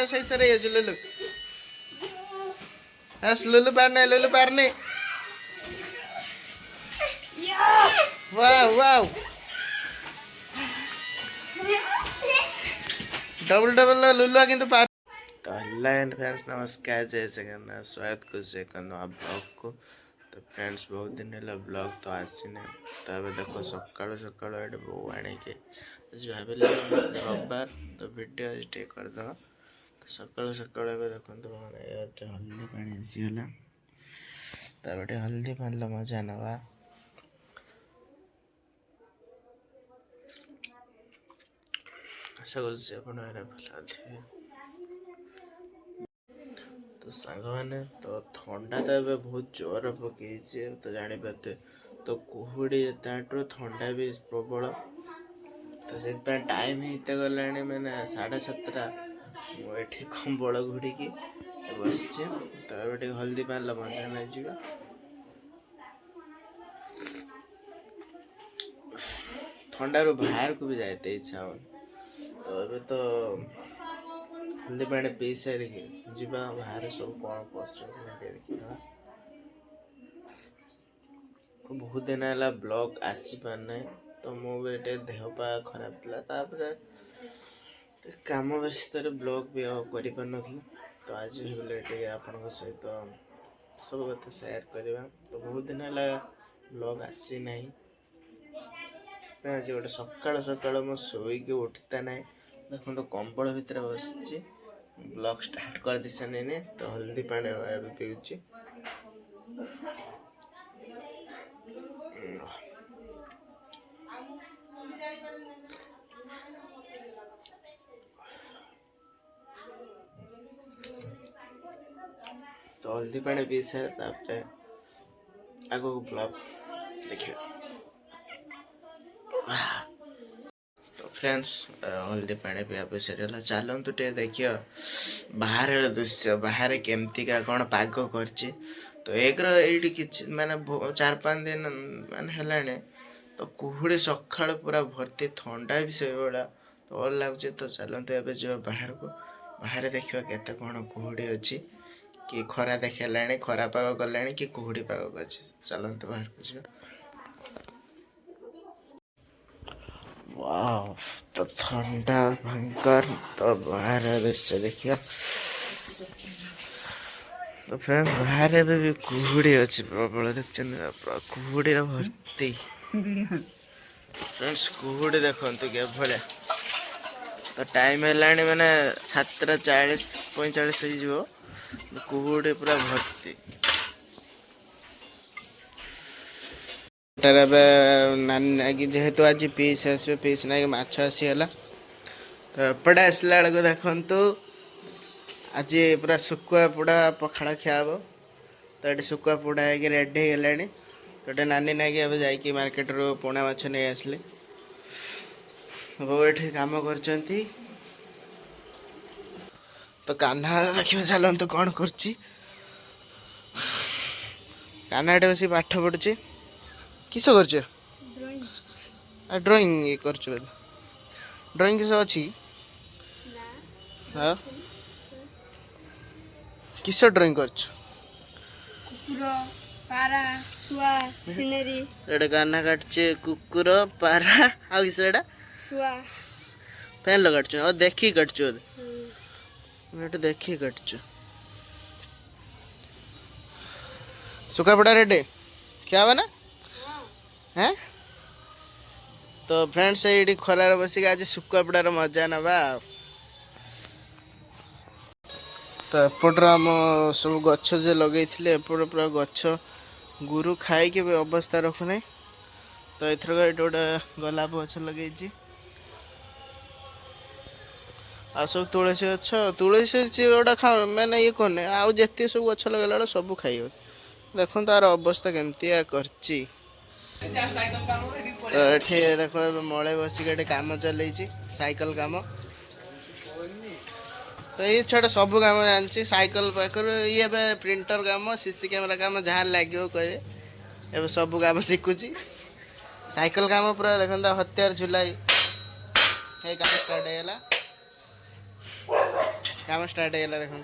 Pant सही से रही है लुलु। हस लुलु पारने लुलु पारने। वाह वाह डबल डबल लुलुआ किंतु पार। तो हेलो एंड फ्रेंड्स नमस्कार जय जगन्नाथ स्वागत कर ब्लॉग को। तो फ्रेंड्स बहुत दिन है ब्लॉग तो आसीने। तो अब देखो सकालू सकालू ये बो आने के आज भाविल रविवार तो वीडियो आज टे करदे। तो सकालू सकालू देखो मैंने हल्दी पानी आसीगला। तो गोटे हल्दी पानी मजा नवा। आशा कर तो सांग मैंने तो थंडा तो ए बहुत जोर पकई तो जापारे। तो कुहुड़ी ताठू थंडा भी प्रबल। तो से टाइम हिते गला मैंने 7:30 मुझे कंबल घोड़िकी बस। तो ये हल्दी पानी मजा नहीं ठंडा रू बाहर को भी जाते इच्छा हो। तो ये तो हल्दी पानी पी सारिकी जीवा बाहर सब कौन कर बहुत दिन है ब्लॉग आसी पारना। तो मुझे देह पा खराब था काम व्यस्त ब्लॉग भी कर। तो आज भाई आपण सहित सब कथा सेयार करवा। तो बहुत दिन है ब्लॉग आसी ना आज गोटे सकाल सकाल मो शोक उठता ना देखो तो कंबल भितर बस ब्लॉग स्टार्ट कर दी सारे। तो हल्दी पानी पीऊँ तो हल्दी पानी पी सारे आग ब्लॉग देखिए। तो फ्रेंड्स हल्दी पानी पीवा पे सरीगला चलतु टे देखिए बाहर दृश्य बाहर केमती का कौन पाग कर। तो एक माने 4-5 दिन मान है। तो कुहुड़ी सकाल पूरा भर्ती थंडा भी से भाया तो भल लगुच। तो चलते एवं जा बाहर को बाहर देखा केते कौन कुहुड़ी अच्छी कि खरा देखला खरा पाग गला कि कुहुड़ी पाग अच्छी। चलते बाहर को जा। वाह तो ठंडा भयंकर। तो बाहर दृश्य देखिए। तो फ्रेंड्स बाहर भी कुहुड़ी अच्छी प्रबल देखते कुहुड़ी भर्ती। फ्रेंड्स कुहुड़ी देखो क्या भाया। तो टाइम है मैंने 7:40-45 हो कुहुड़ी पूरा भर्ती। नानी जेहेतु आज पीस आसो पीस ना माछ आसीगला। तो एपटे आसला बेलू देखु आज पूरा शुखुआ पोड़ा पखाड़ खिया। तो ये शुखुआ पोड़ा है रेडी है। तो नानी ना कि जा मार्केट रू पोणा माछ नहीं आसले वो ये कम कर। तो कान्हा देखिए चलते कौन कर। कान्हा ये बस पाठ पढ़ुची किस कर ड्राइंग ये कर ड्राइंग किस अच्छी हाँ किस ड्राइंग कर कान्हा काटचे कुकुर पारा आ किस फैन लो काटचु और देखी काटचु देखी काटचु सुखा पड़ा रेडे क्या बना हैं। तो फ्रेंड्स ये खरार बसिक आज शुखुआ पड़ार मजा नवा। तो एपटर आम सब गछ जे लगे एपट पूरा गछ गुरु खाई अवस्था रखुना। तो एथर ये गोटे गोलाप गछ लगे आ सब तुलसी गछ तुलसी गोटा खा मैंने ये कौन आउ जिते सब गछ लगे सब खाइब। देखो तार अवस्था केमती करची। तो ये देखो मले बसिक कम चल साइकिल कम। तो ये छोटा सब काम जानसी साइकिल पाखर ये प्रिंटर काम सीसी कैमेरा काम जहाँ लगे कहे ए सब काम शिखुची। साइकिल काम पूरा देखा हत्यार झुलाई काम स्टार्ट है। काम स्टार्ट है देखो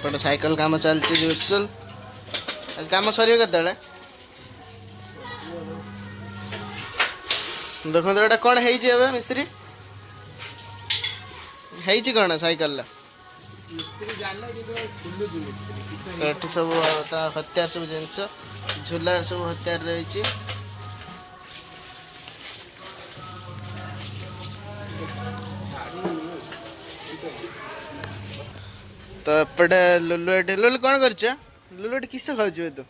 पटे साइकिल काम चलती यूजुअल आज काम सर के देखो तो कौन है मिस्त्री है कौन साइकिल तो सब हत्यार सब जिनस झूलार सब हत्यार रही तो एपटे लुलु एटी लुलु कौन कर लुलु एटी किस खाऊ तू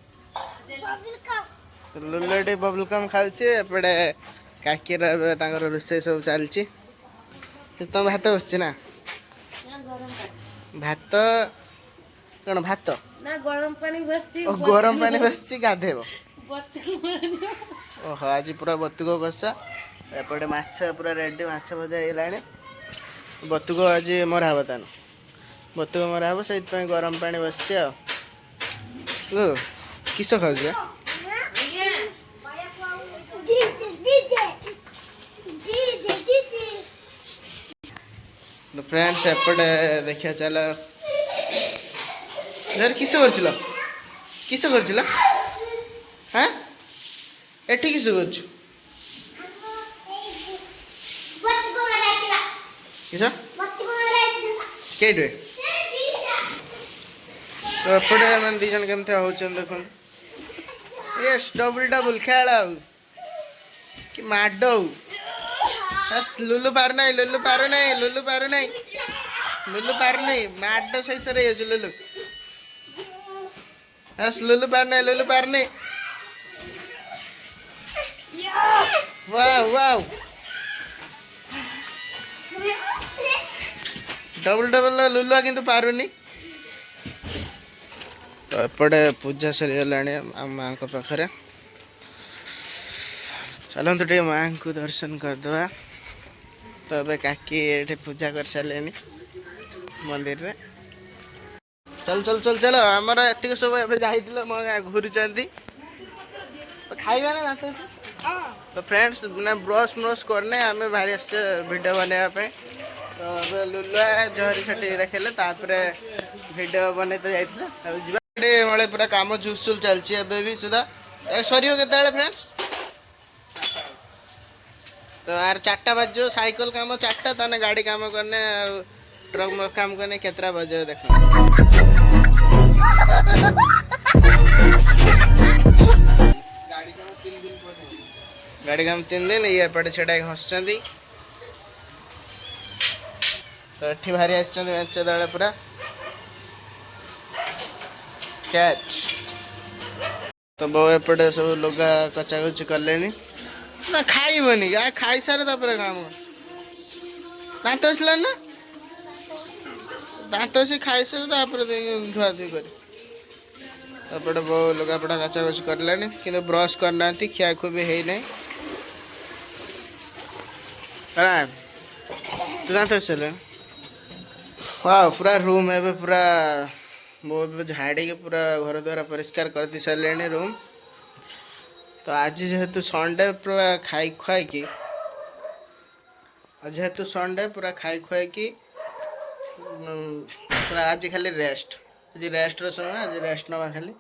लुलु एटी बबलकम खाऊे एपटे काकीर रोषे सब चलती तुम भात बस ना भात कौन भात ना गरम पानी बस गाधेब ओहो आज पूरा बतुक कषा एपटे माछ पूरा रेडी माछ भजा है बतुक आज मरा हे तान बतुक मरा हे से गरम पानी बस किस खाऊ तो फ्रेंड्स एपटे देखिए चल यार किस कर हाँ एठी किस कर तो एपटे मैंने दी जन केमती होचन देख ये डबल डबल खेल कि माड लुलु पार नहीं माड सही से रही लुलु लुलु पार नहीं वाह डबल डबल लुलुआ किंतु पारुनी तो एपटे पूजा सरीगला माँ पाखे चलते टे माँ को दर्शन करदे तो अब काकी ये पूजा कर सारे मंदिर रे चल आमर एतिक सब घूरी खाइबा ना तो फ्रेंड्स ना ब्रश म्रश करने आम भारी आस भिडियो बनवाई तो लुलुआ जहरी छटी देखेले भिडियो बन जाइए मले पूरा काम झुलझुल चलती एवं भी सुधा सर के फ्रेंड्स तो यार 4टा बजो साइकिल काम 4टा ताने गाड़ी काम करने ट्रक काम करने केतरा बजे देख गाड़ी काम 3 दिन ये एपटे छेड़ा हसुँच तो ये भारी आस पूरा कैच तो बो एपटे सब लुगा कचाकची कले ना खाइबनी खाई सारे काम दात आसला ना दात आसी खाई सारे धुआ धुई कर बो लुगापटा कचा कची करलानी कि ब्रश करना खिया खु भी है नहीं तो दात आसला वाह पूरा रूम है पूरा वो झाड़ी के पूरा घर द्वारा परिष्कार कर दी सारे रूम तो आज जेहेतु संडे पूरा खाई खुआ कि जेहेतु संडे पूरा खाई खुआ कि पूरा आज खाली रेस्ट आज रेस्ट समय आज रेस्ट नवा खाली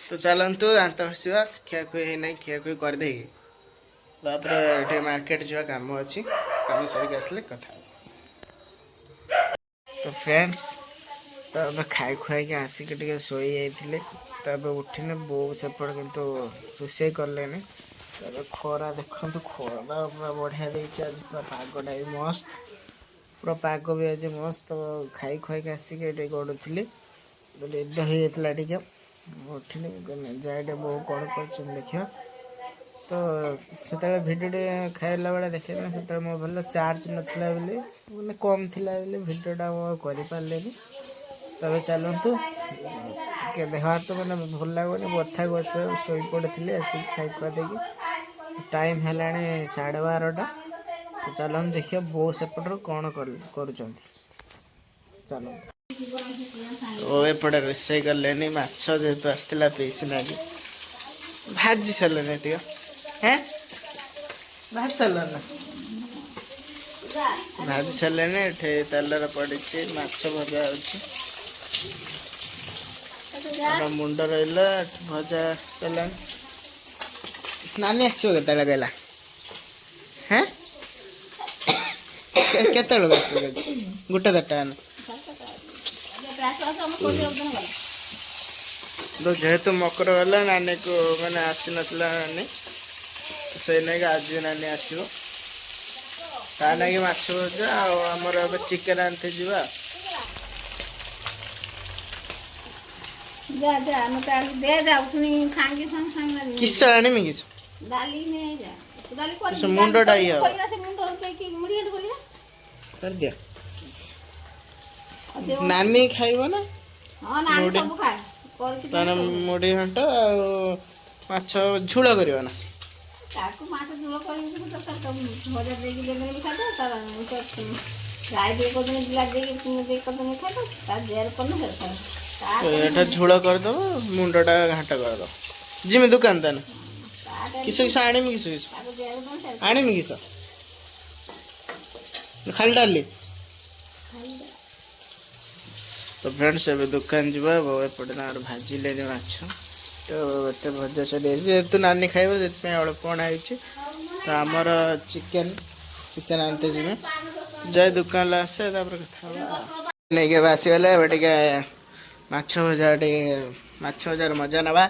तो चलतु दात घसवा खियाखुई है ना खियाखुई करदे मार्केट जा काम अच्छी काम सरिक आसले कथा तो फ्रेंड्स तो अब खाई खुआ के आसिक शोई जाइए तो अब उठिने बो सेपट किंतु रोषे कले तो खरा देखो खरा पूरा बढ़िया देखिए आज पूरा पागटा भी मस्त पूरा पाग भी आज मस्त तो खाई खुआ के आसिक गड़ुली निद हो जाता टे उठिने जाए बो कौन कर देखिए तो से भिडियो खाइला बेले देखिए से मो भल चार्ज नाला मैंने कम थी भिडियोटा करें तब चलतु देह हाथ मैंने भल लगन बथा कर शोई पड़ी आसिक खाई खुआ देगी टाइम है 12:30 तो चलते देखिए बो सेपटर कौन कर चल ओ एपटे रोषे कले माछ जेहेतु आसला पीस लगे भाजी सारे टे हैं भाजी सारे ना भाजी सारे तेल पड़ी माछ भजा हो मुंड रहा भजा चला नानी आसो के कहला हैं केत गोटे दरटा तो जेहेतु मकर गला नानी को मैंने आसी नानी से नहीं आज नानी आसो ता ना माछ भजा आमर चिकेन आनते जा जा जा मत दे जा उतनी सांगे संग संग लगी किस आने में किस दाली में जा दाली को से मुंडो डाई है कोरिया से मुंडो पे की मुड़ी हट कोरिया कर दिया नानी खाइबो ना हां नानी सब खाए कर के ताना मुड़ी हंट माछ झुळ करियो ना ताकू माछ झुळ करी तो कर भजा दे के देबे भी खाता तारा तो गाय दे को दिन गिला दे के दे को दिन खाता ता जेर पर न करता तो एटा झुळ कर दो मुंडटा घाटा कर दो जिमे दुकान ताना किस आने में किस आने में किस खाली डाली तो फ्रेंड्स ए दुकान जीवा एपटे ना भाजी ले माछ तो एत भजा सरी जेहेतु नानी खाइब से अल्प आई तो आमर चिकेन चिकेन आनते जी जाए दुकान आसे कथा नहीं आसीगले टे माछ भजा टे माछ भजार मजा नवा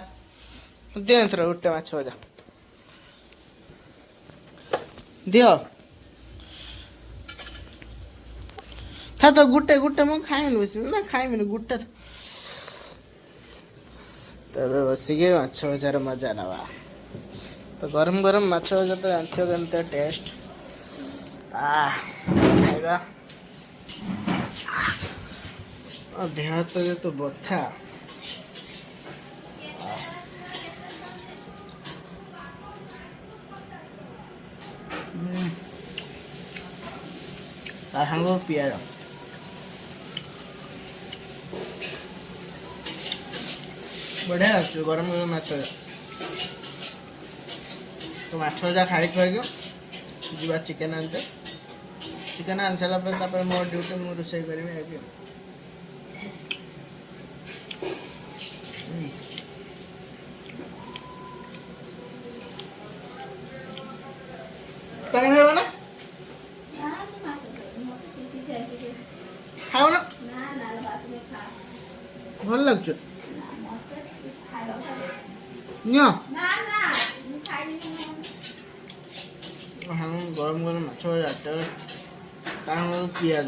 दियो थोड़ा गोटे माछ भजा दियो था तो गुटे गुटे मु खाइनि बस ना खाइमिनि गुटे तब बसिके माछ भजार मजा नवा तो गरम गरम माछ भजा तो जानथियो केनते टेस्ट खाइबा देह तो बथा साग पियाज बढ़िया गरम गरम माछ तो माछ भजा खाई खुआक जी चिकेन आनते चिकेन आनी सारा मो ड्यूटी मुझे रोषे करी खाइब ना खाओ ना भल लगे गरम गरम माछ भजा पियाज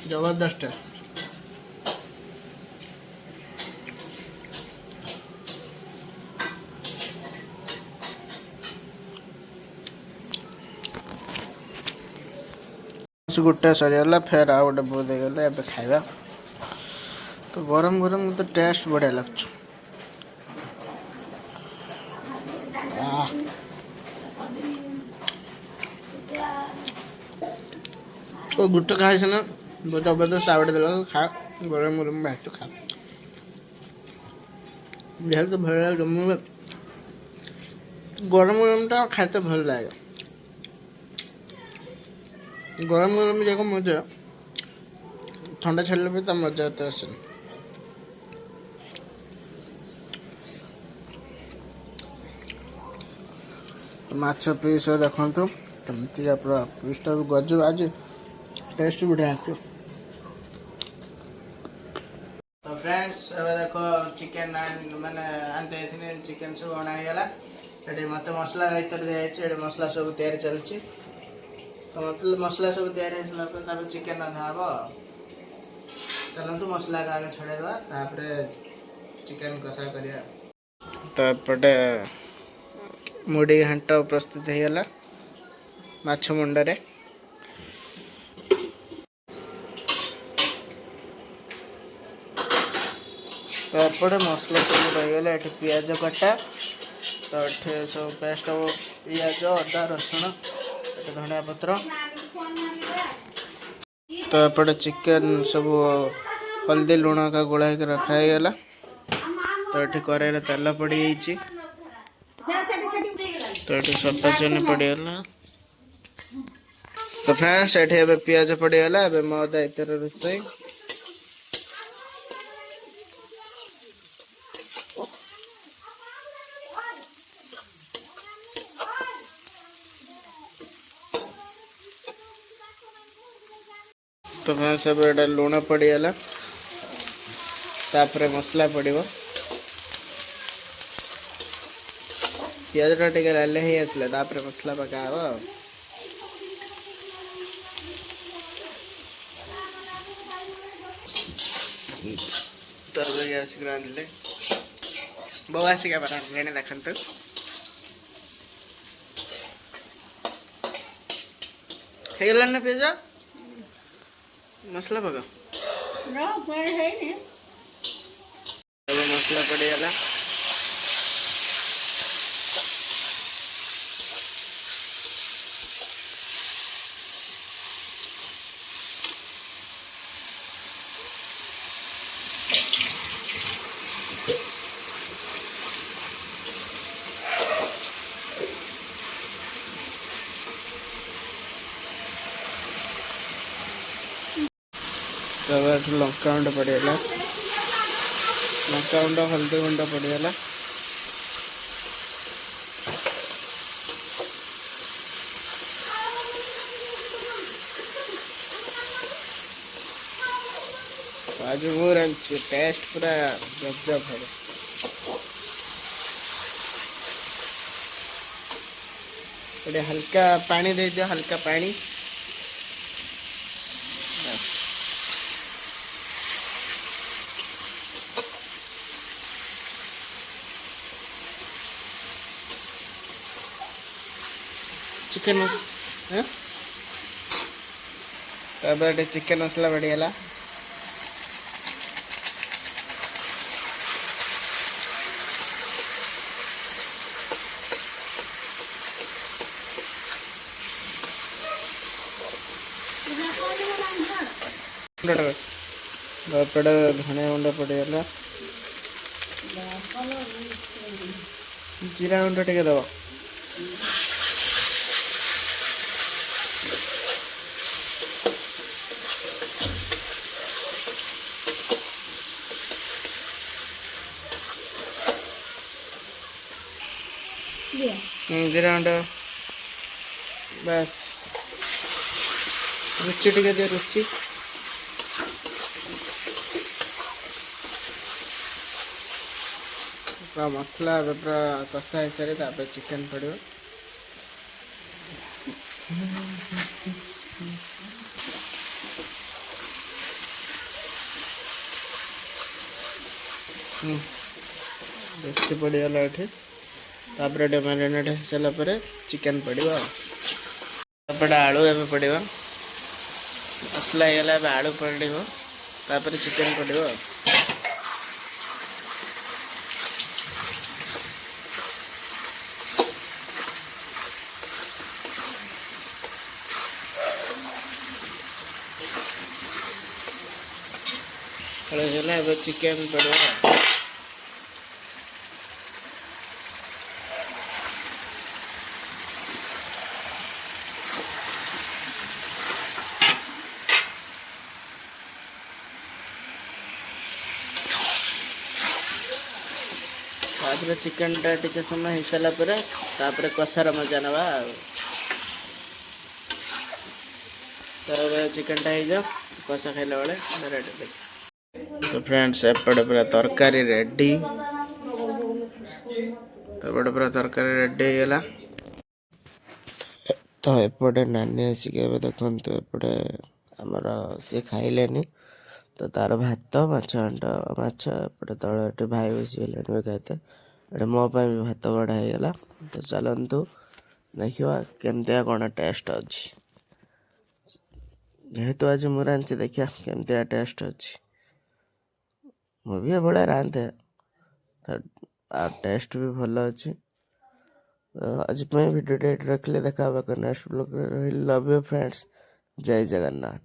जबरदस्त गोटे सरीगला फेर आ गए बहुत गले ए खाइबा तो गरम गरम तो टेस्ट बढ़िया लगे तो गुटे खाई ना जबरदस्त आवड़े दे खा गरम गरम भात खा देख तो भल लगे गरम गरम टा खाते भल लगे गरम गरम जाक मजा ठंडा छाड़े भी ता मजा तो आसे माछ पीस देखो कमती पूरा पीसटा गज आज टेस्ट बढ़िया तो फ्रेंड्स ए देखो चिकेन माने आनते चिकेन सब अणागला ये मत मसला भर दिखाई मसला सब तैयारी चलती तो मतलब मसला सब तैयारी होगा चिकेन रंधा हम चलतु मसला का आगे छड़ेदवा चिकेन कषा करिया तो एपटे मुड़ी घाट प्रस्तुत हो गला माछ मुंडरे तो एपटे मसला सब रहीगला ये पियाज कटा तो ये सब पेस्ट पियाज अदा रसुण धनिया पत्र तो एपटे चिकेन सब हल्दी लुण का गोला रखा गला। तो ये कड़ाई तेल पड़ जाइए। तो ये सफाचुन पड़गला। तो फ्रेंड्स ये पियाज पड़गला। मदा इतर रोषे तो फ्रेंड्स ये लुण पड़गला। तापर मसला पड़ो। पियाज टा टे लाल ही आसला तापर मसला पका गैस रांधले बो आसिक रांधले देखते हो ना पियाज मसला पका मसला पड़गला। लंका गुंड पड़गला। लंका गुंड हल्दी गुंड पड़गला। आज टेस्ट पूरा गजब है। ये हल्का पानी दे दियो हल्का पानी। चिकन चिकन मसला पड़गला। धनिया गुंड पड़गला। जीरा गुंड टे दब। जीरा गुंड बस रुचि टे दे रुचि पूरा मसला पूरा कषा हिसाब से चिकन पड़ो। देखी पड़गला ये मैरिनेट हो सारापर चिकन पड़ो। आलू एवं पड़ो मसला होगा आलू पड़ो तापर चिकन पड़ो। चिकन पड़ो। चिकन टा टे समय हो सारापर कषार मजा नवा। चिकन टा हो कषा खाइला बेले रेडी। तो फ्रेंड्स एपटे पूरा तरकारी रेडी। एपटे पूरा तरकारी रेडी होगा। तो एपटे नानी आसिक देखु एपटे आमर सी खाइलेनी। तो तार भात माछ अंडा माछ एपटे तले भाई बसीगले भी खाते ये मो भी भात बड़ा होगा। तो चलतु देखा केमती कौन टेस्ट अच्छी जेहेतु आज मुझे रांधि देखा केमती टेस्ट अच्छी मुझे भाई रांधे तो टेस्ट भी भल अच्छी। आज वीडियो रखिले देखा next blog. Love you friends. जय जगन्नाथ।